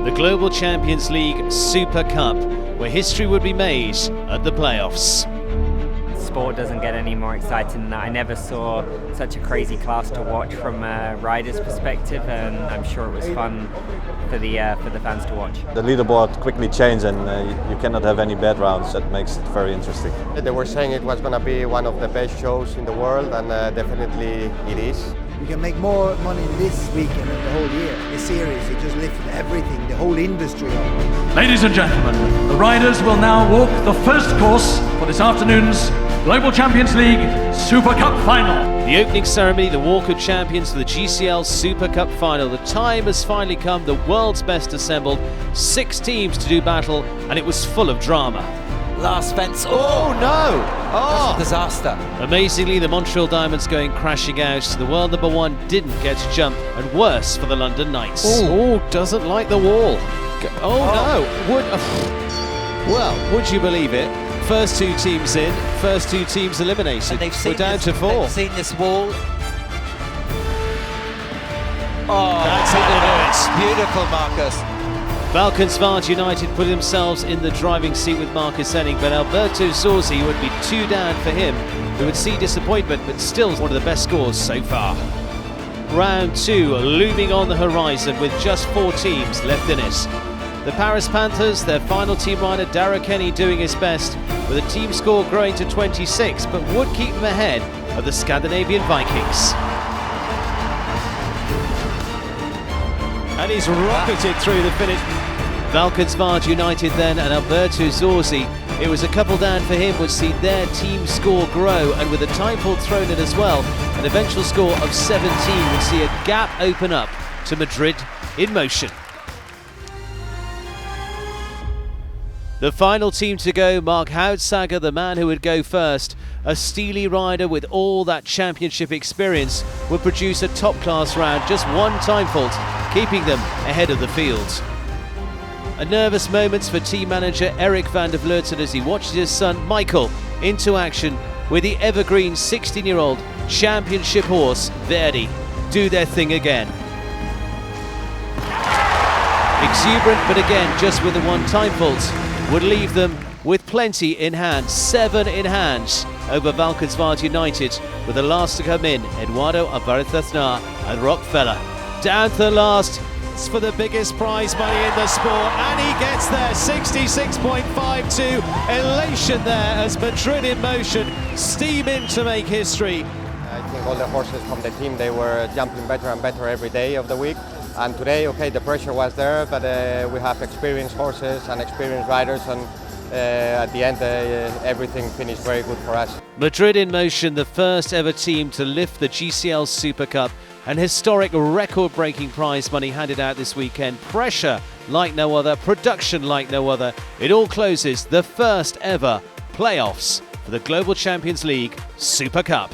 the Global Champions League Super Cup, where history would be made at the playoffs. Sport doesn't get any more exciting than that. I never saw such a crazy class to watch from a rider's perspective, and I'm sure it was fun for the fans to watch. The leaderboard quickly changed, and you cannot have any bad rounds. That makes it very interesting. They were saying it was going to be one of the best shows in the world, and definitely it is. You can make more money this weekend than the whole year. The series, it just lifted everything, the whole industry up. Ladies and gentlemen, the riders will now walk the first course for this afternoon's Global Champions League Super Cup Final. The opening ceremony, the Walk of Champions for the GCL Super Cup Final. The time has finally come, the world's best assembled. 6 teams to do battle, and it was full of drama. Last fence. Oh no! Oh, that's a disaster. Amazingly, the Montreal Diamonds going crashing out. The world number 1 didn't get to jump, and worse for the London Knights. Oh, doesn't like the wall. No. Would you believe it? First 2 teams in, first 2 teams eliminated. We're down to 4. They've seen this wall. Oh, that's how they do it. Beautiful, Marcus. Valkenswaard United put themselves in the driving seat with Marcus Henning, but Alberto Zorzi would be 2 down for him, who would see disappointment, but still one of the best scores so far. Round 2 looming on the horizon with just 4 teams left in it. The Paris Panthers, their final team rider Dara Kenny doing his best, with a team score growing to 26, but would keep them ahead of the Scandinavian Vikings. And he's rocketed through the finish. Valkenswaard United then, and Alberto Zorzi, it was a couple down for him, would see their team score grow, and with a time fault thrown in as well, an eventual score of 17 would see a gap open up to Madrid in motion. The final team to go, Mark Houtsager, the man who would go first, a steely rider with all that championship experience, would produce a top-class round, just 1 time fault, keeping them ahead of the field. A nervous moments for team manager Eric van der Vleuten as he watches his son Michael into action with the evergreen 16-year-old championship horse Verdi do their thing again. Exuberant, but again just with the 1 time fault, would leave them with plenty in hand, 7 in hand over Valkenswaard United, with the last to come in, Eduardo Alvarez-Aznar and Rockefeller. Down to the last, it's for the biggest prize money in the sport, and he gets there, 66.52, elation there as Madrid in motion, steam in to make history. I think all the horses from the team, they were jumping better and better every day of the week. And today, okay, the pressure was there, but we have experienced horses and experienced riders, and at the end, everything finished very good for us. Madrid in motion, the first ever team to lift the GCL Super Cup, and historic record-breaking prize money handed out this weekend. Pressure like no other, production like no other. It all closes the first ever playoffs for the Global Champions League Super Cup.